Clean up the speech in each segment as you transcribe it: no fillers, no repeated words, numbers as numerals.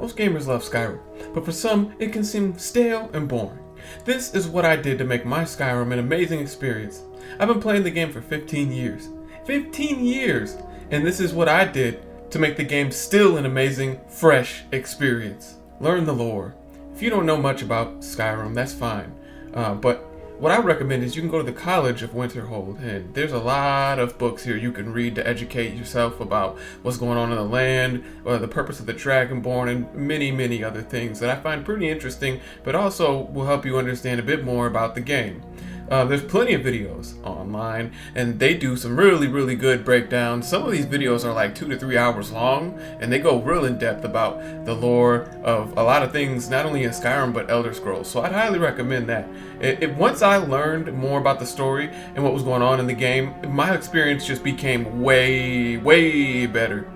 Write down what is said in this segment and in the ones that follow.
Most gamers love Skyrim, but for some, it can seem stale and boring. This is what I did to make my Skyrim an amazing experience. I've been playing the game for 15 years. 15 years! And this is what I did to make the game still an amazing, fresh experience. Learn the lore. If you don't know much about Skyrim, that's fine. But what I recommend is you can go to the College of Winterhold, and there's a lot of books here you can read to educate yourself about what's going on in the land, or the purpose of the Dragonborn, and many other things that I find pretty interesting, but also will help you understand a bit more about the game. There's plenty of videos online, and they do some really good breakdowns. Some of these videos are like 2 to 3 hours long, and they go real in depth about the lore of a lot of things, not only in Skyrim, but Elder Scrolls. So I'd highly recommend that. Once I learned more about the story and what was going on in the game, my experience just became way better.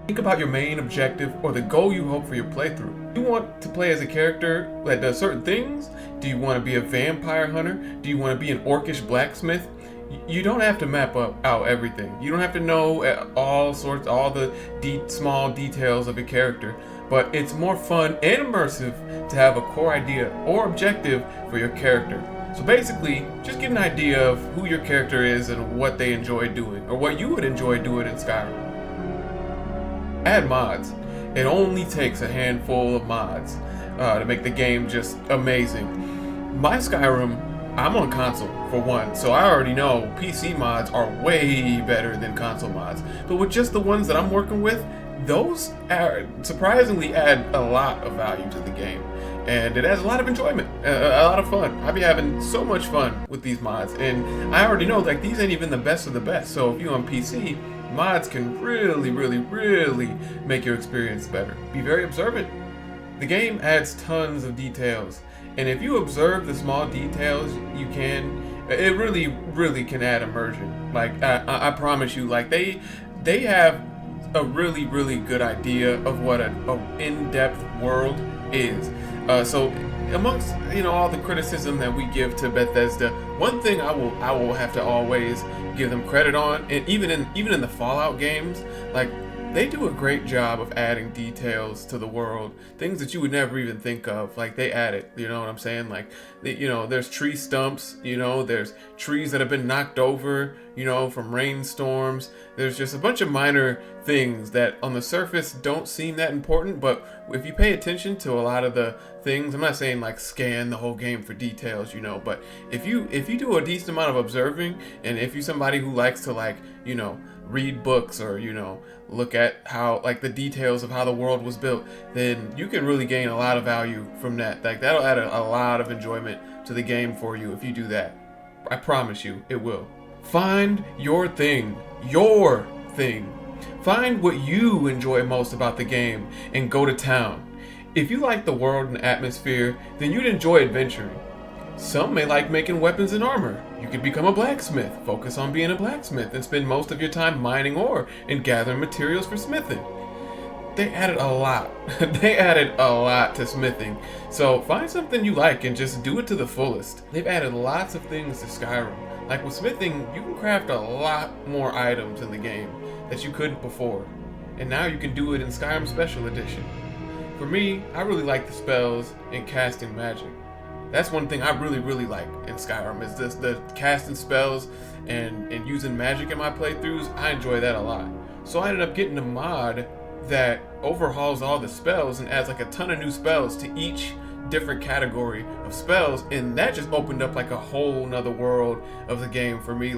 Think about your main objective or the goal you hope for your playthrough. Do you want to play as a character that does certain things? Do you want to be a vampire hunter? Do you want to be an orcish blacksmith? You don't have to map out everything. You don't have to know all the small details of your character, but it's more fun and immersive to have a core idea or objective for your character. So basically, just get an idea of who your character is and what they enjoy doing, or what you would enjoy doing in Skyrim. Add mods. It only takes a handful of mods to make the game just amazing. My Skyrim, I'm on console for one, so I already know PC mods are way better than console mods. But with just the ones that I'm working with, those surprisingly add a lot of value to the game. And it adds a lot of enjoyment, a lot of fun. I'll be having so much fun with these mods, and I already know like these ain't even the best of the best. So if you're on PC, mods can really make your experience better. Be very observant. The game adds tons of details, and if you observe the small details, it really can add immersion. Like I promise you, like they have a really good idea of what an in-depth world is. So amongst all the criticism that we give to Bethesda, one thing I will have to always give them credit on, and even in the Fallout games, like they do a great job of adding details to the world, things that you would never even think of. Like they add it, you know what I'm saying? Like there's tree stumps, there's trees that have been knocked over, from rainstorms. There's just a bunch of minor things that on the surface don't seem that important, but if you pay attention to a lot of the things, I'm not saying like scan the whole game for details, but if you do a decent amount of observing, and if you're somebody who likes to read books or look at how the details of how the world was built, then you can really gain a lot of value from that. Like that'll add a lot of enjoyment to the game for you if you do that. I promise you, it will. Find your thing. Find what you enjoy most about the game and go to town. If you like the world and atmosphere, then you'd enjoy adventuring. Some may like making weapons and armor. You could become a blacksmith, focus on being a blacksmith, and spend most of your time mining ore and gathering materials for smithing. They added a lot. They added a lot to smithing. So find something you like and just do it to the fullest. They've added lots of things to Skyrim. Like with smithing, you can craft a lot more items in the game that you couldn't before. And now you can do it in Skyrim Special Edition. For me, I really like the spells and casting magic. That's one thing I really like in Skyrim, is the casting spells and using magic in my playthroughs. I enjoy that a lot. So I ended up getting a mod that overhauls all the spells and adds a ton of new spells to each different category of spells, and that just opened up a whole nother world of the game for me.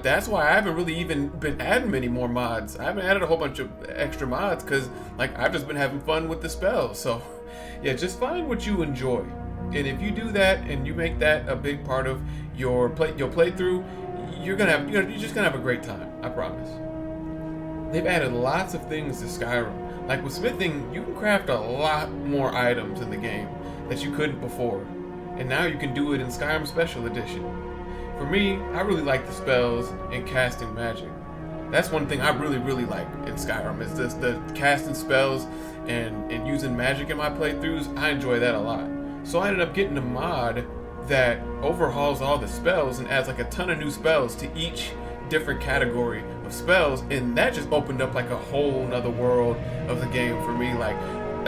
That's why I haven't really even been adding many more mods. I haven't added a whole bunch of extra mods because I've just been having fun with the spells. So yeah, just find what you enjoy. And if you do that and you make that a big part of your playthrough, you're just gonna have a great time. I promise. They've added lots of things to Skyrim. Like with smithing, you can craft a lot more items in the game that you couldn't before, and now you can do it in Skyrim Special Edition. For me, I really like the spells and casting magic. That's one thing I really like in Skyrim, is the casting spells and using magic in my playthroughs. I enjoy that a lot. So I ended up getting a mod that overhauls all the spells and adds a ton of new spells to each different category of spells, and that just opened up like a whole nother world of the game for me. Like,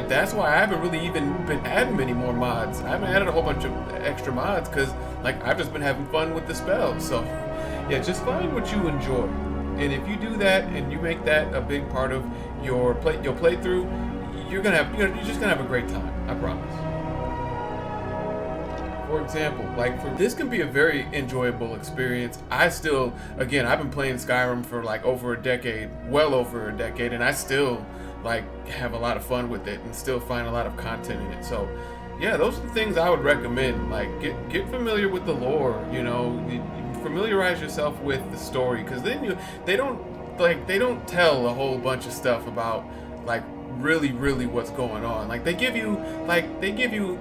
that's why I haven't really even been adding many more mods. I haven't added a whole bunch of extra mods because like I've just been having fun with the spells. So yeah, just find what you enjoy, and if you do that and you make that a big part of your playthrough, you're just gonna have a great time. I promise. For example, like this can be a very enjoyable experience. I've been playing Skyrim for like over a decade, well over a decade, and I still like have a lot of fun with it and still find a lot of content in it. So yeah, those are the things I would recommend. Like get familiar with the lore, familiarize yourself with the story, because then they don't tell a whole bunch of stuff about like really what's going on. Like they give you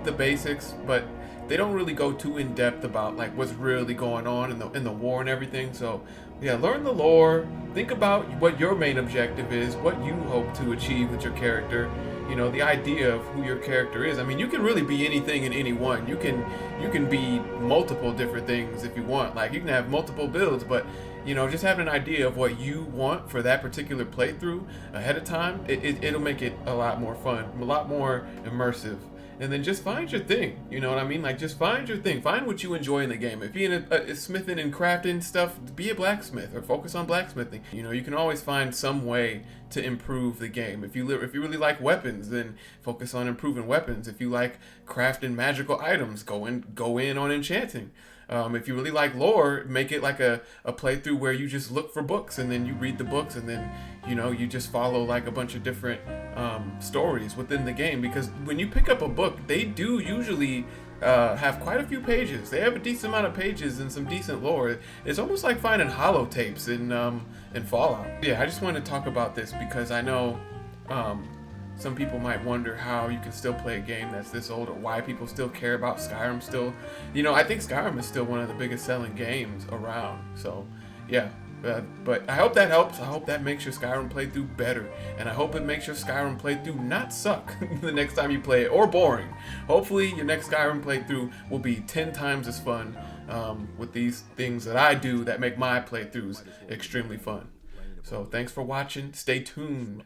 the basics, but they don't really go too in depth about like what's really going on in the war and everything. So yeah, learn the lore, think about what your main objective is, what you hope to achieve with your character, the idea of who your character is. I mean, you can really be anything and anyone. You can be multiple different things if you want. Like you can have multiple builds, but just having an idea of what you want for that particular playthrough ahead of time, it'll make it a lot more fun, a lot more immersive. And then just find your thing, you know what I mean? Like, just find your thing. Find what you enjoy in the game. If being a smithing and crafting stuff, be a blacksmith or focus on blacksmithing. You can always find some way to improve the game. If you really like weapons, then focus on improving weapons. If you like crafting magical items, go in on enchanting. If you really like lore, make it like a playthrough where you just look for books and then you read the books, and then you just follow like a bunch of different stories within the game. Because when you pick up a book, they do usually have quite a few pages. They have a decent amount of pages and some decent lore. It's almost like finding holotapes in Fallout. Yeah, I just wanted to talk about this because I know some people might wonder how you can still play a game that's this old, or why people still care about Skyrim still. I think Skyrim is still one of the biggest selling games around. So yeah, but I hope that helps. I hope that makes your Skyrim playthrough better, and I hope it makes your Skyrim playthrough not suck the next time you play it, or boring. Hopefully your next Skyrim playthrough will be 10 times as fun with these things that I do that make my playthroughs extremely fun. So thanks for watching. Stay tuned.